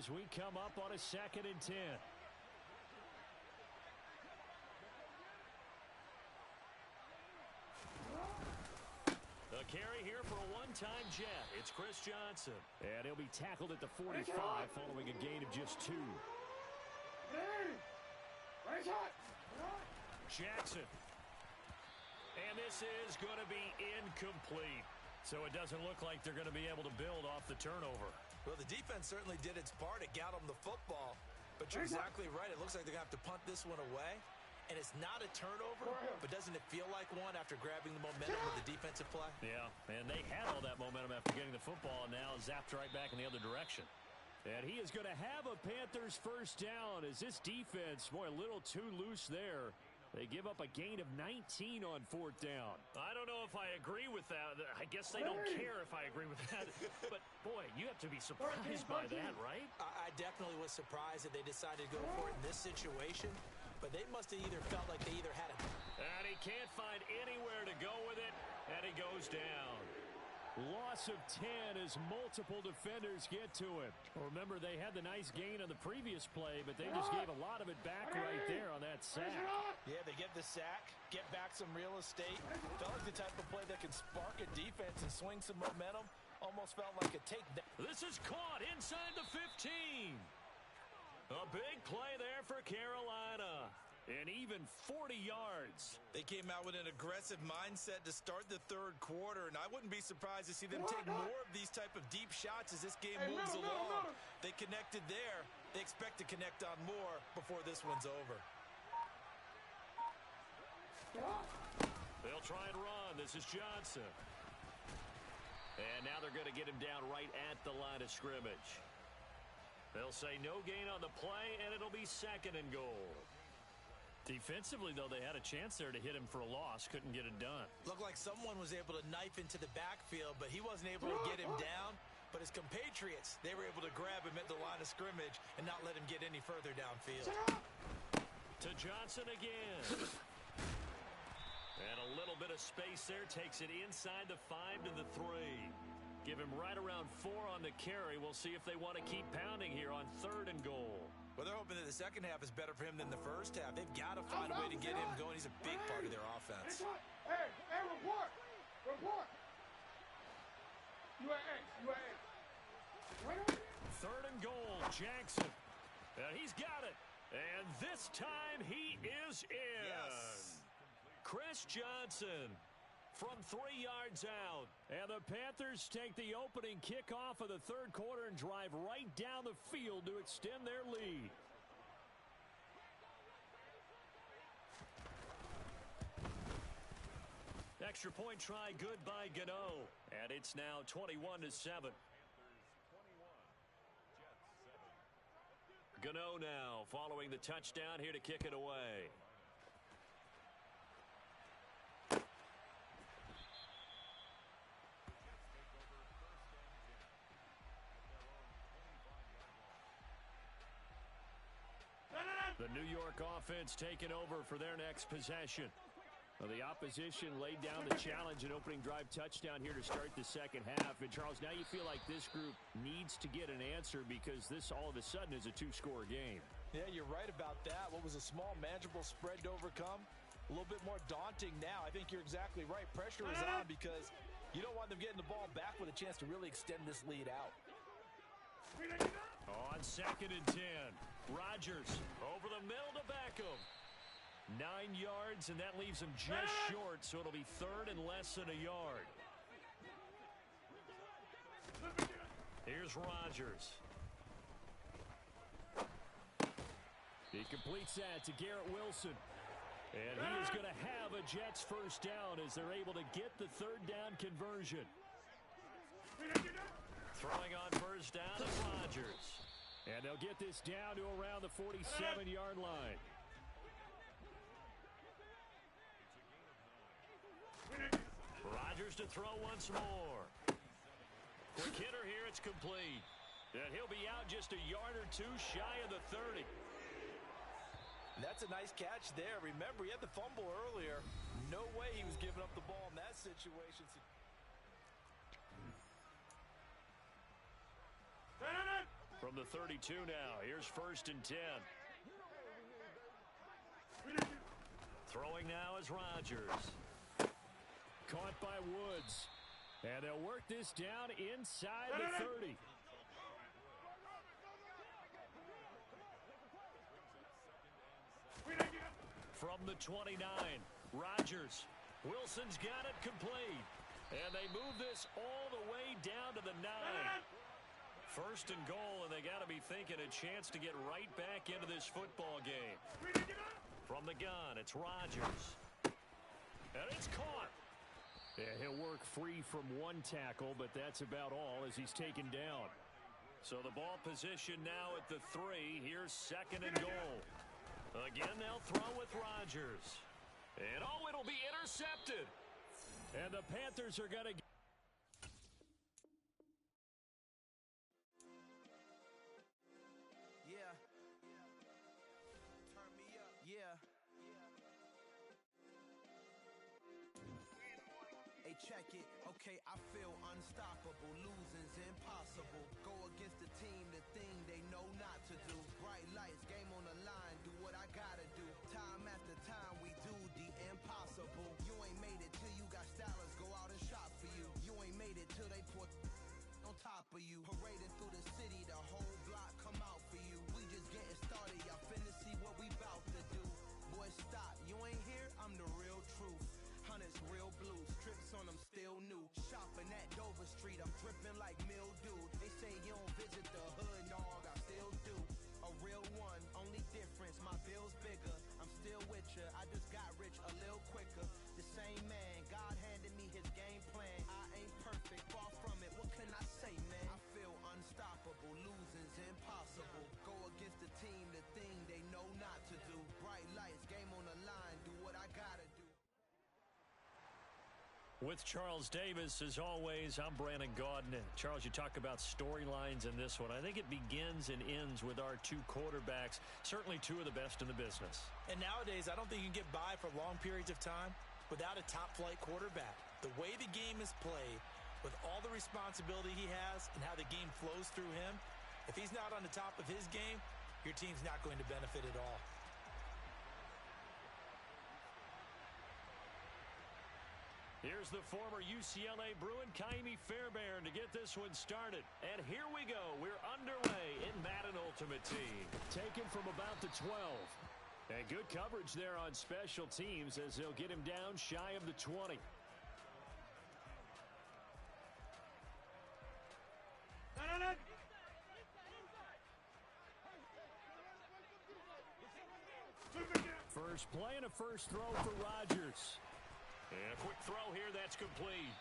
as we come up on a 2nd and 10. The carry here for a one-time jet. It's Chris Johnson. And he'll be tackled at the 45 following a gain of just 2. Jackson. And this is going to be incomplete. So it doesn't look like they're going to be able to build off the turnover. Well, the defense certainly did its part. It got them the football. But you're exactly right. It looks like they're going to have to punt this one away. And it's not a turnover, but doesn't it feel like one after grabbing the momentum with the defensive play? Yeah, and they had all that momentum after getting the football, and now zapped right back in the other direction. And he is going to have a Panthers first down as this defense, boy, a little too loose there. They give up a gain of 19 on 4th down. I don't know if I agree with that. I guess they don't care if I agree with that. But, boy, you have to be surprised by that, right? I definitely was surprised that they decided to go for it in this situation. But they must have either felt like they either had it. And he can't find anywhere to go with it, and he goes down. Loss of 10 as multiple defenders get to him. Remember, they had the nice gain on the previous play, but they just gave a lot of it back right there on that sack. Yeah, they get the sack, get back some real estate. Felt like the type of play that can spark a defense and swing some momentum. Almost felt like a take. This is caught inside the 15. A big play there for Carolina. And even 40 yards. They came out with an aggressive mindset to start the 3rd quarter, and I wouldn't be surprised to see them take more of these type of deep shots as this game moves along. They connected there. They expect to connect on more before this one's over. They'll try and run. This is Johnson. And now they're going to get him down right at the line of scrimmage. They'll say no gain on the play, and it'll be 2nd and goal. Defensively, though, they had a chance there to hit him for a loss. Couldn't get it done. Looked like someone was able to knife into the backfield, but he wasn't able to get him down. But his compatriots, they were able to grab him at the line of scrimmage and not let him get any further downfield. To Johnson again. And a little bit of space there. Takes it inside the 5 to the 3. Give him right around 4 on the carry. We'll see if they want to keep pounding here on 3rd and goal. Well, they're hoping that the second half is better for him than the first half. They've got to find a way to get him going. He's a big part of their offense. Hey, report! Report! UAA. 3rd and goal, Jackson. And he's got it. And this time he is in. Yes. Chris Johnson from 3 yards out. And the Panthers take the opening kickoff of the 3rd quarter and drive right down the field to extend their lead. Extra point try good by Gano. And it's now 21-7. Gano now following the touchdown here to kick it away. The New York offense taking over for their next possession. Well, the opposition laid down the challenge and opening drive touchdown here to start the second half. And, Charles, now you feel like this group needs to get an answer because this all of a sudden is a 2-score game. Yeah, you're right about that. What was a small, manageable spread to overcome? A little bit more daunting now. I think you're exactly right. Pressure is on because you don't want them getting the ball back with a chance to really extend this lead out. On 2nd and 10, Rodgers over the middle to Beckham. 9 yards, and that leaves him just short, so it'll be 3rd and less than a yard. Here's Rodgers. He completes that to Garrett Wilson. And he is going to have a Jets first down as they're able to get the 3rd down conversion. Throwing on first down is Rodgers. And they'll get this down to around the 47-yard line. Rodgers to throw once more. Quick hitter here, it's complete. And he'll be out just a yard or two shy of the 30. That's a nice catch there. Remember, he had the fumble earlier. No way he was giving up the ball in that situation. From the 32 now, here's 1st and 10. Throwing now is Rodgers. Caught by Woods. And they'll work this down inside the 30. From the 29, Rodgers. Wilson's got it complete. And they move this all the way down to the 9. 1st and goal, and they got to be thinking a chance to get right back into this football game. From the gun, it's Rodgers. And it's caught. Yeah, he'll work free from one tackle, but that's about all as he's taken down. So the ball position now at the 3. Here's 2nd and goal. Again, they'll throw with Rodgers. And, oh, it'll be intercepted. And the Panthers are going to get... Yeah. Turn me up. Yeah. Hey, check it. Okay, I feel unstoppable. Losing's impossible. Go against the team, the thing they know not to do. Bright lights, game on the line. Do what I gotta do. Time after time, we do the impossible. You ain't made it till you got stylers go out and shop for you. You ain't made it till they put on top of you. Parading through the city, the whole block come out for you. We just getting started, y'all finna see what we bout to do. Boy, stop, you ain't here, I'm the real truth. Hunters real blue, strips on them still new. Shopping at Dover Street, I'm dripping like mildew. They say you don't visit the hood, dog, I still do. A real one, only difference, my bill's bigger. I'm still with ya, I just got rich a little quicker. The same man, God handed me his game plan. I ain't perfect, far from it, what can I say, man? I feel unstoppable, losing's impossible. Go against the team, the thing they know not to do. Bright lights, game on the line, do what I gotta do. With Charles Davis, as always, I'm Brandon Gaudin. And Charles, you talk about storylines in this one. I think it begins and ends with our 2 quarterbacks, certainly 2 of the best in the business. And nowadays, I don't think you can get by for long periods of time without a top-flight quarterback. The way the game is played, with all the responsibility he has and how the game flows through him, if he's not on the top of his game, your team's not going to benefit at all. Here's the former UCLA Bruin, Ka'imi Fairbairn, to get this one started. And here we go. We're underway in Madden Ultimate Team. Taken from about the 12. And good coverage there on special teams as they'll get him down shy of the 20. First play and a first throw for Rodgers. And a quick throw here, that's complete.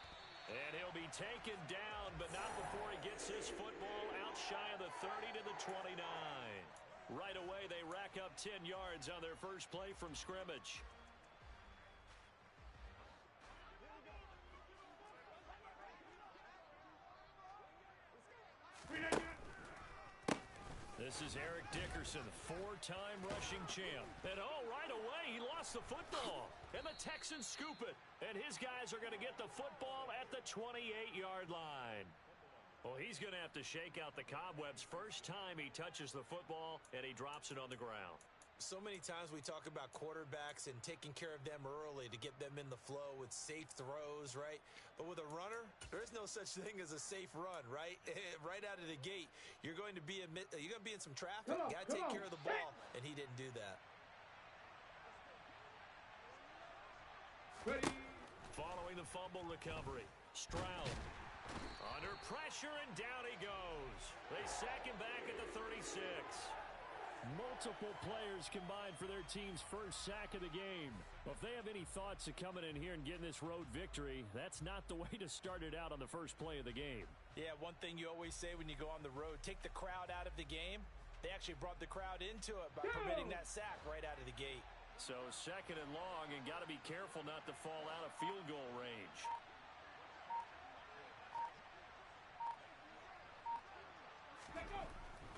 And he'll be taken down, but not before he gets his football out shy of the 30 to the 29. Right away, they rack up 10 yards on their first play from scrimmage. This is Eric Dickerson, 4-time rushing champ. And oh, right away, he lost the football. And the Texans scoop it. And his guys are going to get the football at the 28-yard line. Well, he's going to have to shake out the cobwebs first time he touches the football, and he drops it on the ground. So many times we talk about quarterbacks and taking care of them early to get them in the flow with safe throws, right? But with a runner, there is no such thing as a safe run, right? Right out of the gate, you're going to be in some traffic. You got to take care of the ball, and he didn't do that. Following the fumble recovery, Stroud under pressure, and down he goes. They sack him back at the 36. Multiple players combined for their team's first sack of the game. Well, if they have any thoughts of coming in here and getting this road victory, that's not the way to start it out on the first play of the game. Yeah, one thing you always say when you go on the road, take the crowd out of the game. They actually brought the crowd into it by permitting that sack right out of the gate. So 2nd and long, and got to be careful not to fall out of field goal range.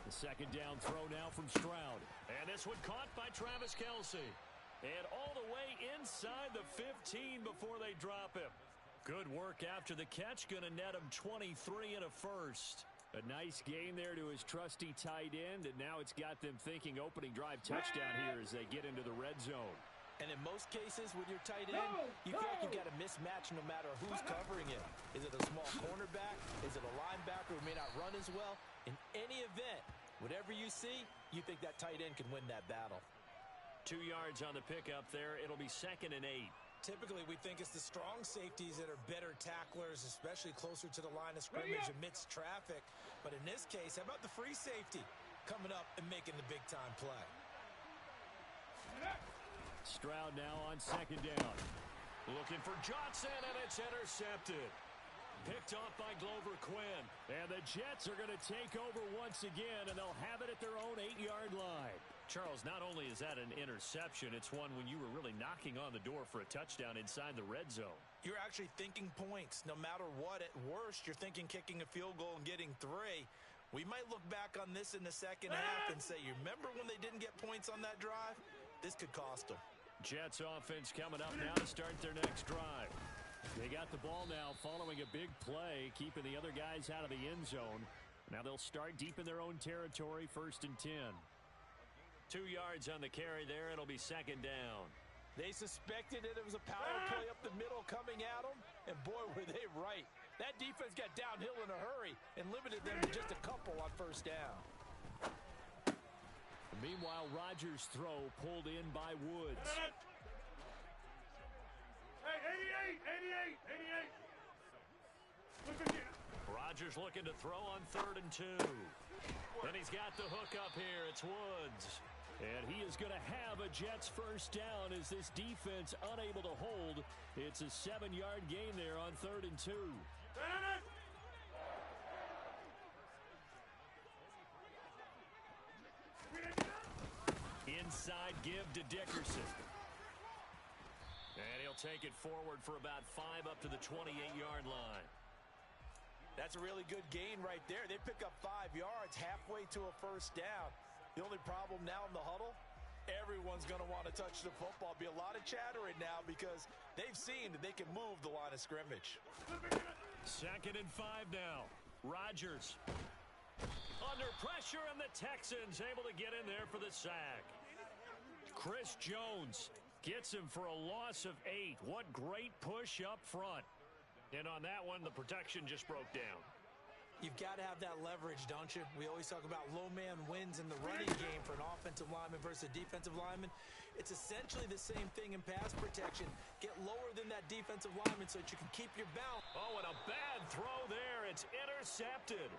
The 2nd down throw now from Stroud. And this one caught by Travis Kelce. And all the way inside the 15 before they drop him. Good work after the catch. Going to net him 23 and a first. A nice gain there to his trusty tight end, and now it's got them thinking opening drive touchdown here as they get into the red zone. And in most cases with your tight end, you feel like you've got a mismatch no matter who's covering him. Is it a small cornerback? Is it a linebacker who may not run as well? In any event, whatever you see, you think that tight end can win that battle. 2 yards on the pickup there. It'll be 2nd and 8. Typically, we think it's the strong safeties that are better tacklers, especially closer to the line of scrimmage amidst traffic. But in this case, how about the free safety coming up and making the big-time play? Stroud now on 2nd down. Looking for Johnson, and it's intercepted. Picked off by Glover Quinn. And the Jets are going to take over once again, and they'll have it at their own 8-yard line. Charles, not only is that an interception, it's one when you were really knocking on the door for a touchdown inside the red zone. You're actually thinking points. No matter what, at worst, you're thinking kicking a field goal and getting 3. We might look back on this in the second half and say, you remember when they didn't get points on that drive? This could cost them. Jets offense coming up now to start their next drive. They got the ball now following a big play, keeping the other guys out of the end zone. Now they'll start deep in their own territory, 1st and 10. 2 yards on the carry there. It'll be 2nd down. They suspected that it was a power play up the middle coming at them, and boy, were they right. That defense got downhill in a hurry and limited them to just a couple on 1st down. Meanwhile, Rodgers' throw pulled in by Woods. Hey, 88, 88, 88. Look again. Rodgers looking to throw on 3rd and 2. And he's got the hook up here. It's Woods. And he is going to have a Jets 1st down as this defense unable to hold. It's a 7-yard gain there on 3rd and 2. Inside give to Dickerson. And he'll take it forward for about 5 up to the 28-yard line. That's a really good gain right there. They pick up 5 yards halfway to a 1st down. The only problem now in the huddle, everyone's going to want to touch the football. Be a lot of chattering now because they've seen that they can move the line of scrimmage. 2nd and 5 now. Rodgers under pressure, and the Texans able to get in there for the sack. Chris Jones gets him for a loss of 8. What great push up front. And on that one, the protection just broke down. You've got to have that leverage, don't you? We always talk about low man wins in the running game for an offensive lineman versus a defensive lineman. It's essentially the same thing in pass protection. Get lower than that defensive lineman so that you can keep your balance. Oh, and a bad throw there. It's intercepted.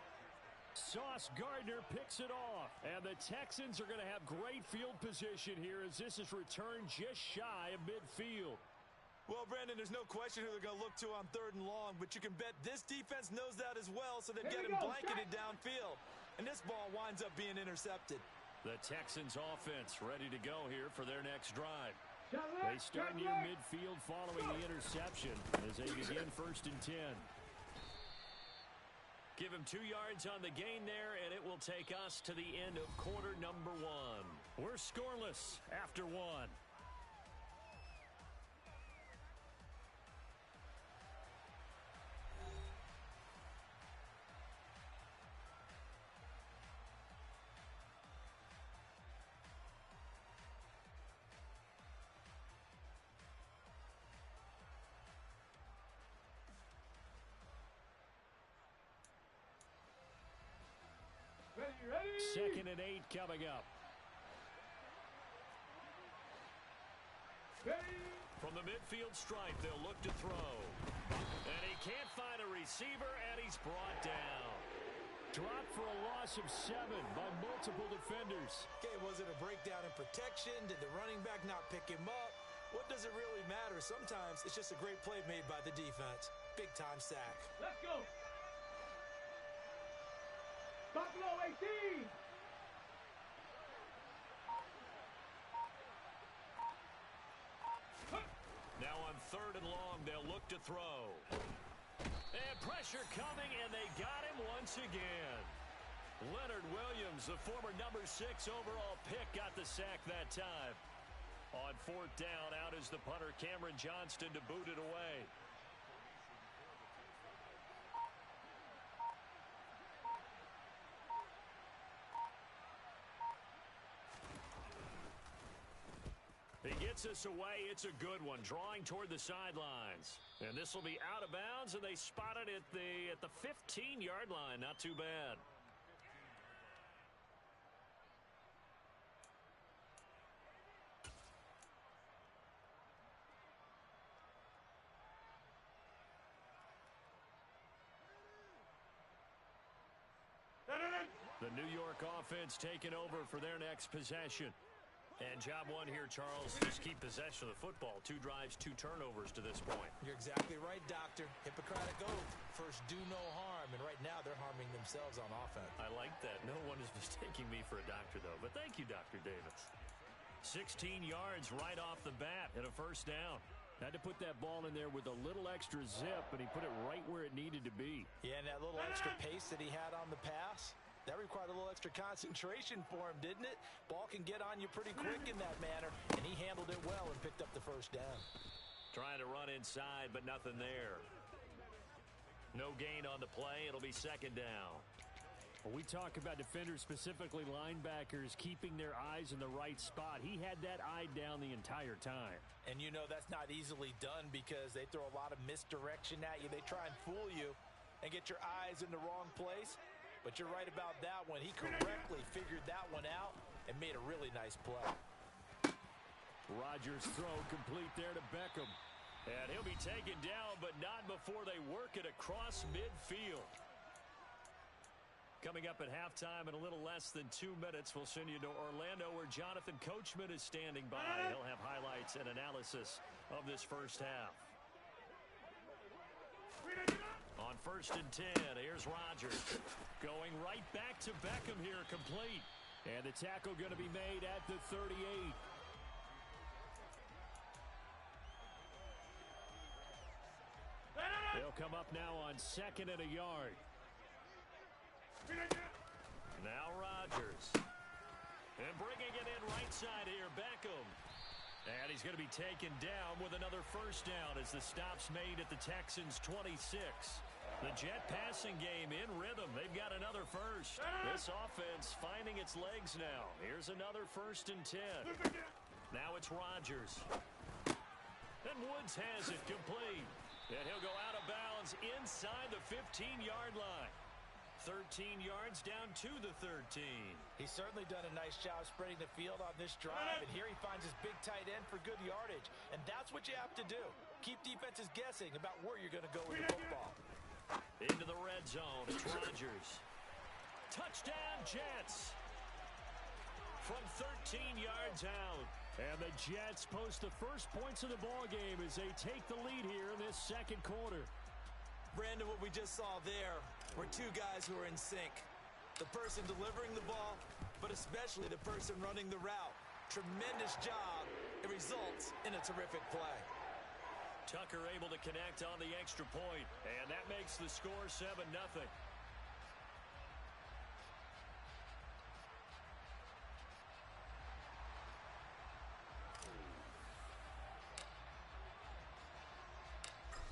Sauce Gardner picks it off. And the Texans are going to have great field position here as this is returned just shy of midfield. Well, Brandon, there's no question who they're going to look to on 3rd and long, but you can bet this defense knows that as well, so they're getting blanketed downfield. And this ball winds up being intercepted. The Texans offense ready to go here for their next drive. They start near midfield following the interception as they begin 1st and 10. Give him 2 yards on the gain there, and it will take us to the end of quarter number 1. We're scoreless after 1. Ready? 2nd and 8 coming up. Ready? From the midfield stripe, they'll look to throw. And he can't find a receiver, and he's brought down. Dropped for a loss of 7 by multiple defenders. Okay, was it a breakdown in protection? Did the running back not pick him up? What does it really matter? Sometimes it's just a great play made by the defense. Big-time sack. Let's go. Buffalo 18. Now on 3rd and long, they'll look to throw. And pressure coming, and they got him once again. Leonard Williams, the former number 6 overall pick, got the sack that time. On 4th down, out is the punter, Cameron Johnston, to boot it away. gets us away. It's a good one, drawing toward the sidelines. And this will be out of bounds, and they spot it at the 15-yard line. Not too bad. The New York offense taking over for their next possession. And job one here, Charles, just keep possession of the football. 2 drives, 2 turnovers to this point. You're exactly right, Doctor. Hippocratic oath. First, do no harm. And right now, they're harming themselves on offense. I like that. No one is mistaking me for a doctor, though. But thank you, Dr. Davis. 16 yards right off the bat and a first down. Had to put that ball in there with a little extra zip, and he put it right where it needed to be. Yeah, and that little extra pace that he had on the pass, that required a little extra concentration for him, didn't it? Ball can get on you pretty quick in that manner, and he handled it well and picked up the first down. Trying to run inside, but nothing there. No gain on the play. It'll be second down. Well, we talk about defenders, specifically linebackers, keeping their eyes in the right spot. He had that eye down the entire time. And you know that's not easily done because they throw a lot of misdirection at you. They try and fool you and get your eyes in the wrong place. But you're right about that one. He correctly figured that one out and made a really nice play. Rodgers' throw complete there to Beckham. And he'll be taken down, but not before they work it across midfield. Coming up at halftime in a little less than 2 minutes, we'll send you to Orlando where Jonathan Coachman is standing by. He'll have highlights and analysis of this first half. On 1st and 10, here's Rodgers. Going right back to Beckham here, complete. And the tackle going to be made at the 38. They'll come up now on 2nd and a yard. Now Rodgers. And bringing it in right side here, Beckham. And he's going to be taken down with another first down as the stop's made at the Texans' 26. The Jet passing game in rhythm. They've got another first. This offense finding its legs now. Here's another 1st and 10. Now it's Rodgers. And Woods has it complete. And he'll go out of bounds inside the 15-yard line. 13 yards down to the 13. He's certainly done a nice job spreading the field on this drive, and here he finds his big tight end for good yardage. And that's what you have to do. Keep defenses guessing about where you're going to go with the football. Into the red zone, it's Rodgers. Touchdown, Jets. From 13 yards out. And the Jets post the first points of the ball game as they take the lead here in this second quarter. Brandon, what we just saw there were 2 guys who are in sync. The person delivering the ball, but especially the person running the route. Tremendous job. It results in a terrific play. Tucker able to connect on the extra point, and that makes the score 7-0.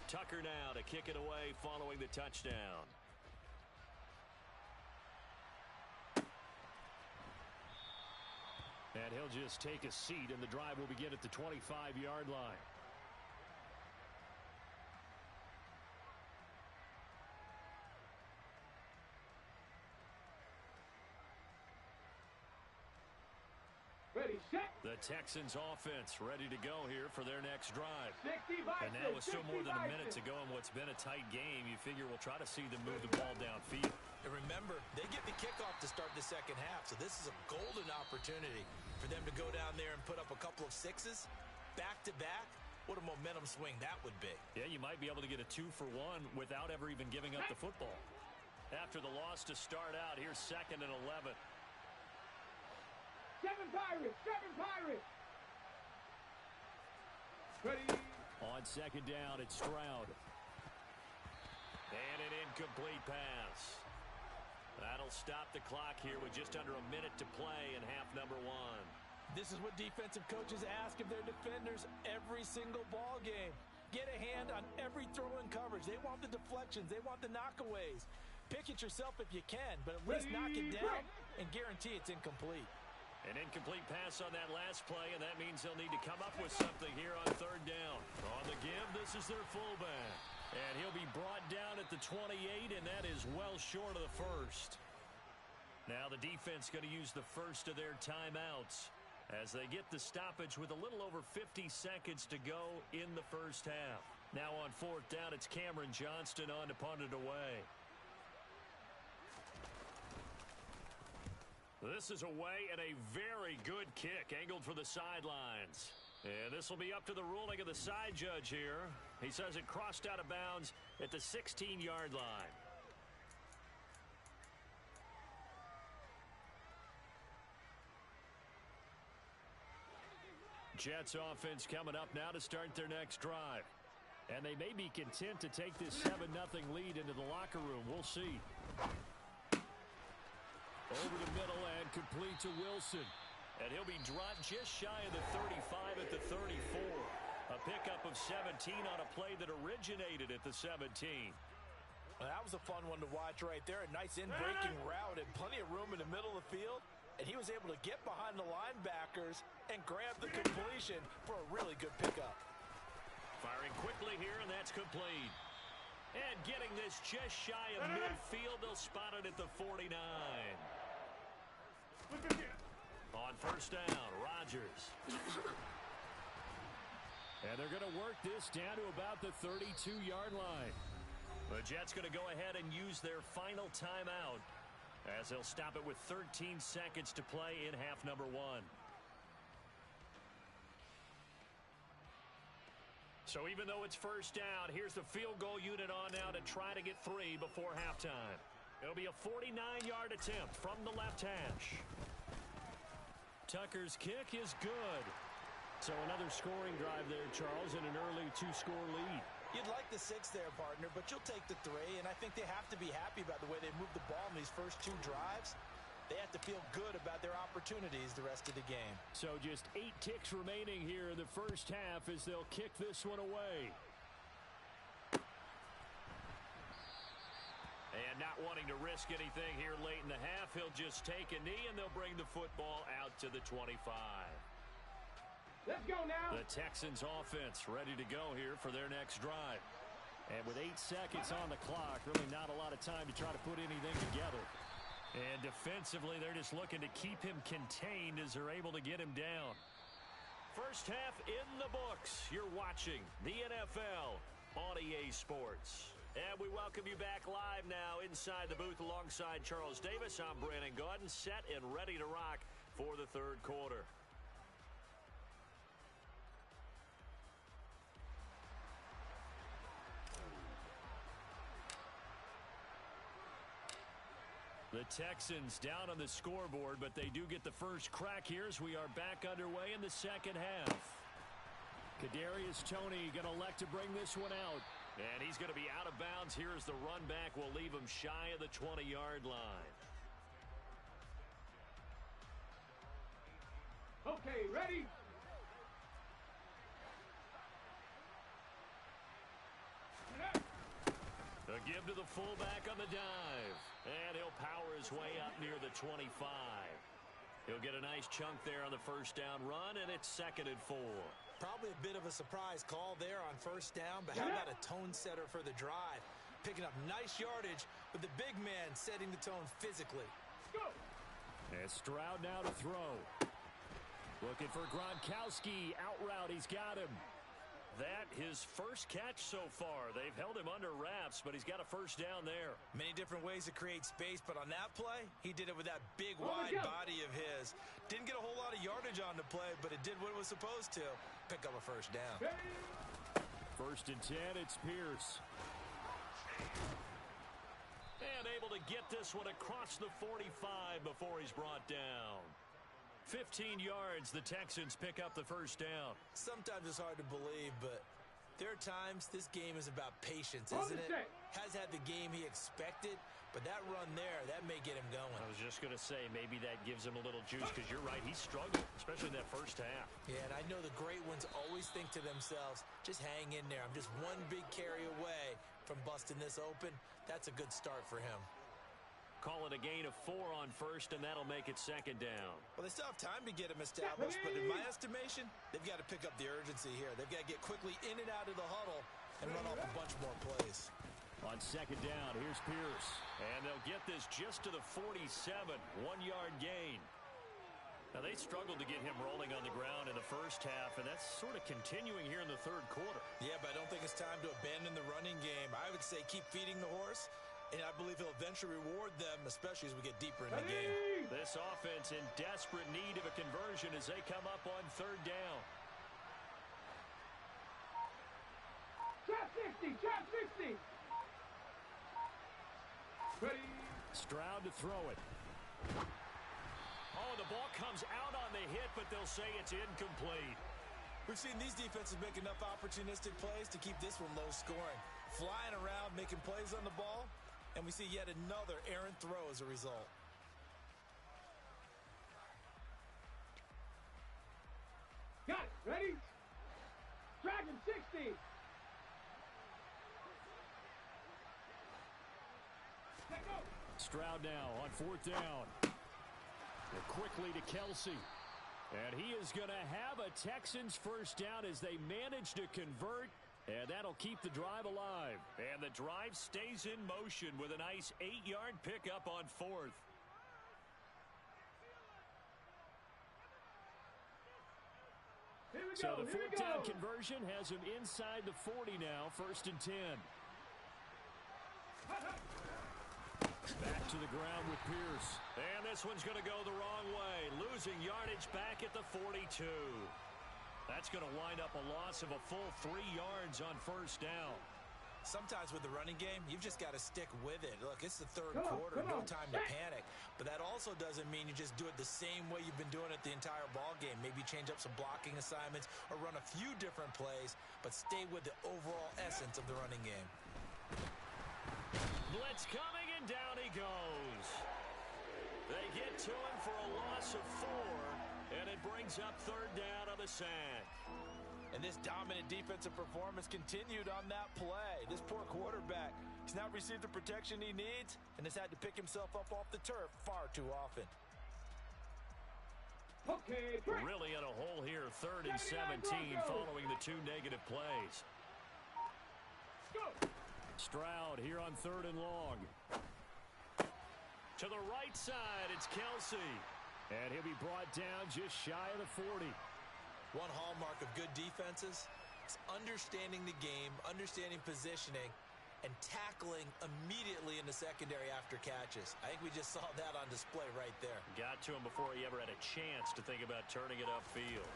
Tucker now to kick it away following the touchdown. And he'll just take a seat, and the drive will begin at the 25-yard line. Ready, set. The Texans offense ready to go here for their next drive. 65. And now with still more than a minute to go in what's been a tight game, you figure we'll try to see them move the ball downfield. And remember, they get the kickoff to start the second half, so this is a golden opportunity for them to go down there and put up a couple of 6s back-to-back. What a momentum swing that would be. Yeah, you might be able to get a 2-for-1 without ever even giving up the football. After the loss to start out, here's 2nd and 11. 7 Pirates, 7 Pirates. Ready. On 2nd down, it's Stroud. And an incomplete pass. That'll stop the clock here with just under a minute to play in half number 1. This is what defensive coaches ask of their defenders every single ball game. Get a hand on every throw in coverage. They want the deflections. They want the knockaways. Pick it yourself if you can, but at least knock it down and guarantee it's incomplete. An incomplete pass on that last play, and that means they'll need to come up with something here on third down. On the give, this is their fullback. And he'll be brought down at the 28, and that is well short of the first. Now the defense going to use the first of their timeouts as they get the stoppage with a little over 50 seconds to go in the first half. Now on fourth down, it's Cameron Johnston on to punt it away. This is away and a very good kick angled for the sidelines. And this will be up to the ruling of the side judge here. He says it crossed out of bounds at the 16-yard line. Jets offense coming up now to start their next drive. And they may be content to take this 7-0 lead into the locker room. We'll see. Over the middle and complete to Wilson. And he'll be dropped just shy of the 35 at the 34. A pickup of 17 on a play that originated at the 17. Well, that was a fun one to watch right there. A nice in-breaking route and plenty of room in the middle of the field. And he was able to get behind the linebackers and grab the completion for a really good pickup. Firing quickly here, and that's complete. And getting this just shy of midfield, they'll spot it at the 49. On first down, Rodgers. And they're going to work this down to about the 32-yard line. The Jets going to go ahead and use their final timeout as they'll stop it with 13 seconds to play in half number one. So even though it's first down, here's the field goal unit on now to try to get 3 before halftime. It'll be a 49-yard attempt from the left hash. Tucker's kick is good. So another scoring drive there, Charles, and an early 2-score lead. You'd like the 6 there, partner, but you'll take the 3, and I think they have to be happy about the way they moved the ball in these first 2 drives. They have to feel good about their opportunities the rest of the game. So just 8 ticks remaining here in the first half as they'll kick this one away. And not wanting to risk anything here late in the half, he'll just take a knee and they'll bring the football out to the 25. Let's go now. The Texans offense ready to go here for their next drive. And with 8 seconds on the clock, really not a lot of time to try to put anything together. And defensively, they're just looking to keep him contained as they're able to get him down. First half in the books. You're watching the NFL on EA Sports. And we welcome you back live now inside the booth alongside Charles Davis. I'm Brandon Gaudin, set and ready to rock for the third quarter. The Texans down on the scoreboard, but they do get the first crack here as we are back underway in the second half. Kadarius Toney going to elect to bring this one out. And he's going to be out of bounds here as the run back will leave him shy of the 20-yard line. Okay, ready? A give to the fullback on the dive. And he'll power his way up near the 25. He'll get a nice chunk there on the first down run, and it's 2nd and 4. Probably a bit of a surprise call there on first down, but how about a tone setter for the drive? Picking up nice yardage with the big man setting the tone physically. Go. And Stroud now to throw. Looking for Gronkowski. Out route, he's got him. That his first catch so far. They've held him under wraps, but he's got a first down there. Many different ways to create space, but on that play, he did it with that big, wide body of his. Didn't get a whole lot of yardage on the play, but it did what it was supposed to. Pick up a first down. First and 10, it's Pierce. And able to get this one across the 45 before he's brought down. 15 yards, the Texans pick up the first down. Sometimes it's hard to believe, but there are times this game is about patience, isn't it? Has had the game he expected, but that run there, that may get him going. I was just going to say, maybe that gives him a little juice, because you're right, he struggled, especially in that first half. Yeah, and I know the great ones always think to themselves, just hang in there. I'm just one big carry away from busting this open. That's a good start for him. Call it a gain of 4 on first, and that'll make it second down. Well, they still have time to get him established, but in my estimation, they've got to pick up the urgency here. They've got to get quickly in and out of the huddle and run off a bunch more plays. On second down, here's Pierce. And they'll get this just to the 47, 1-yard gain. Now, they struggled to get him rolling on the ground in the first half, and that's sort of continuing here in the third quarter. Yeah, but I don't think it's time to abandon the running game. I would say keep feeding the horse, and I believe he'll eventually reward them, especially as we get deeper in the game. This offense in desperate need of a conversion as they come up on third down. Trap 60, trap 60. Ready. Stroud to throw it. Oh, the ball comes out on the hit, but they'll say it's incomplete. We've seen these defenses make enough opportunistic plays to keep this one low scoring. Flying around, making plays on the ball, and we see yet another errant throw as a result. Got it. Ready? Dragon 60. Let go. Stroud now on fourth down. And quickly to Kelsey. And he is going to have a Texans first down as they manage to convert. And that'll keep the drive alive. And the drive stays in motion with a nice 8-yard pickup on fourth. So the fourth down conversion has him inside the 40 now, 1st and 10. Back to the ground with Pierce. And this one's going to go the wrong way. Losing yardage back at the 42. That's going to wind up a loss of a full 3 yards on first down. Sometimes with the running game, you've just got to stick with it. Look, it's the third quarter, no time to panic. But that also doesn't mean you just do it the same way you've been doing it the entire ball game. Maybe change up some blocking assignments or run a few different plays, but stay with the overall essence of the running game. Blitz coming, and down he goes. They get to him for a loss of 4, and it brings up third down on the sack. And this dominant defensive performance continued on that play. This poor quarterback, he's not received the protection he needs and has had to pick himself up off the turf far too often. Okay, break. Really in a hole here, 3rd and 17 following the 2 negative plays. Go. Stroud here on 3rd and long. To the right side, it's Kelsey. And he'll be brought down just shy of the 40. One hallmark of good defenses is understanding the game, understanding positioning, and tackling immediately in the secondary after catches. I think we just saw that on display right there. Got to him before he ever had a chance to think about turning it upfield.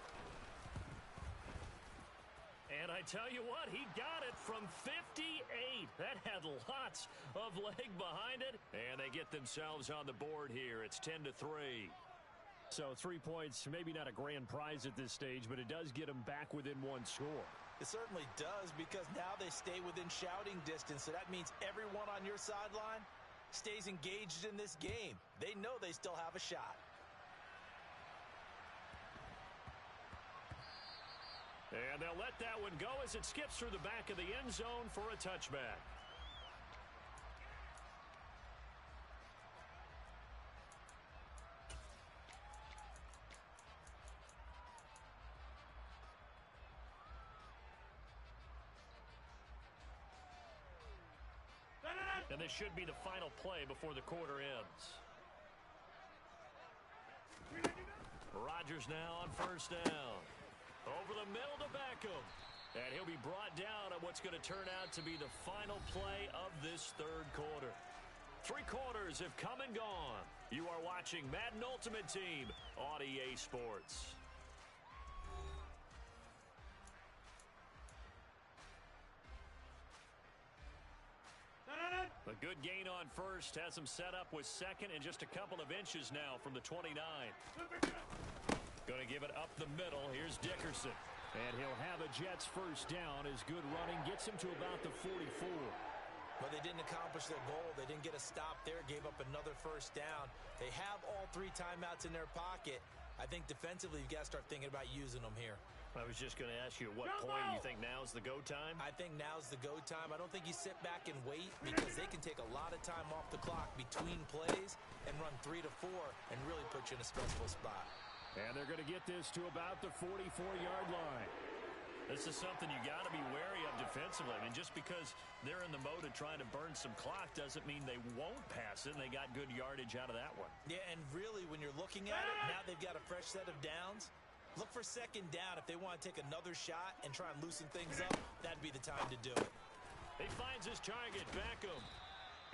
And I tell you what, he got it from 58. That had lots of leg behind it. And they get themselves on the board here. It's 10-3. So 3 points, maybe not a grand prize at this stage, but it does get them back within 1 score. It certainly does, because now they stay within shouting distance. So that means everyone on your sideline stays engaged in this game. They know they still have a shot. And they'll let that one go as it skips through the back of the end zone for a touchback. And this should be the final play before the quarter ends. Rodgers now on first down. Over the middle to Beckham. And he'll be brought down at what's going to turn out to be the final play of this third quarter. 3 quarters have come and gone. You are watching Madden Ultimate Team on EA Sports. A good gain on first has him set up with second and just a couple of inches now from the 29. Going to give it up the middle. Here's Dickerson. And he'll have a Jets first down as good running gets him to about the 44. But they didn't accomplish their goal. They didn't get a stop there, gave up another first down. They have all 3 timeouts in their pocket. I I think defensively you've got to start thinking about using them here. I was just going to ask you, at what point you think now's the go time? I think now's the go time. I don't think you sit back and wait because they can take a lot of time off the clock between plays and run 3 to 4 and really put you in a stressful spot. And they're going to get this to about the 44-yard line. This is something you got to be wary of defensively. I mean, just because they're in the mode of trying to burn some clock doesn't mean they won't pass it, and they got good yardage out of that one. Yeah, and really, when you're looking at it, now they've got a fresh set of downs. Look for second down. If they want to take another shot and try and loosen things up, that'd be the time to do it. He finds his target, Beckham.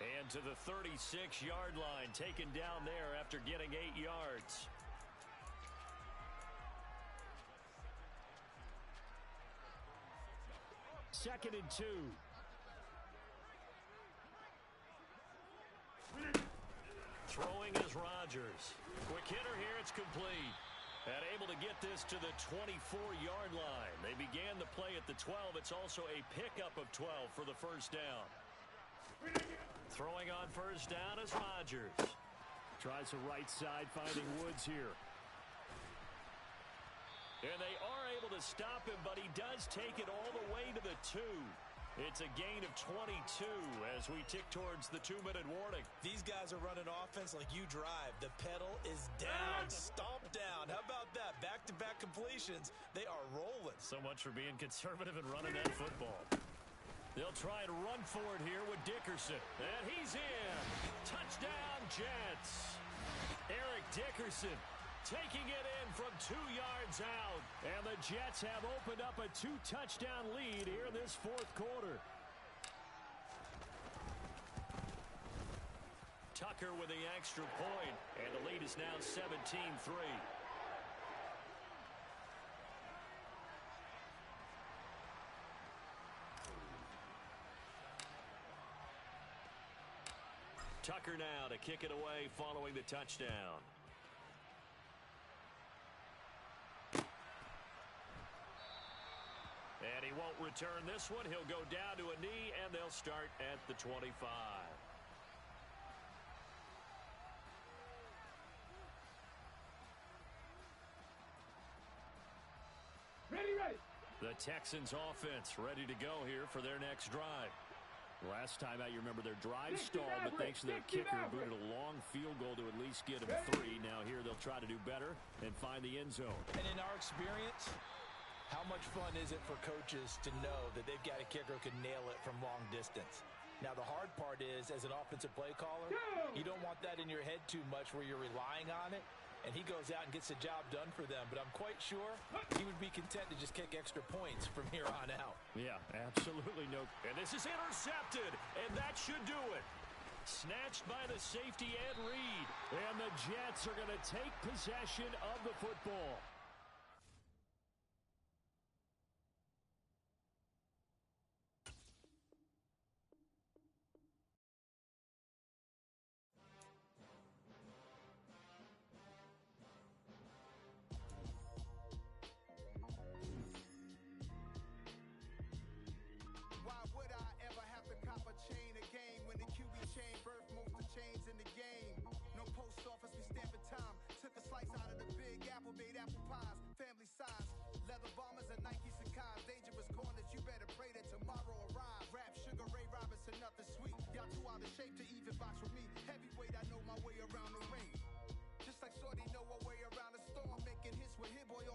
And to the 36-yard line, taken down there after getting 8 yards. Second and 2. Throwing is Rodgers. Quick hitter here, it's complete. And able to get this to the 24-yard line. They began the play at the 12. It's also a pickup of 12 for the first down. Throwing on first down is Rodgers. Tries the right side, finding Woods here. And they are able to stop him, but he does take it all the way to the 2. It's a gain of 22 as we tick towards the 2-minute warning. These guys are running offense like you drive. The pedal is down, stomp down. How about that? Back-to-back completions. They are rolling. So much for being conservative and running that football. They'll try and run for it here with Dickerson. And he's in. Touchdown, Jets. Eric Dickerson taking it in from 2 yards out. And the Jets have opened up a 2-touchdown lead here in this fourth quarter. Tucker with the extra point, and the lead is now 17-3. Tucker now to kick it away following the touchdown. And he won't return this one. He'll go down to a knee, and they'll start at the 25. Ready. The Texans offense ready to go here for their next drive. Last time out, you remember their drive stalled, but thanks to their kicker, booted a long field goal to at least get them 3. Now here they'll try to do better and find the end zone. And in our experience, how much fun is it for coaches to know that they've got a kicker who can nail it from long distance? Now, the hard part is, as an offensive play caller, you don't want that in your head too much where you're relying on it, and he goes out and gets the job done for them. But I'm quite sure he would be content to just kick extra points from here on out. Yeah, absolutely no. And this is intercepted, and that should do it. Snatched by the safety, Ed Reed. And the Jets are going to take possession of the football. Why would I ever have to cop a chain again when the QB chain birthed most of chains in the game? No post office, we stamping time. Took a slice out of the big apple, made apple pies, family size. Leather bombers and Nike Sacai's. Dangerous corners, you better pray that tomorrow arrives. Rap, Sugar Ray Robinson, nothing sweet. Y'all too out of shape to even box with me. Heavy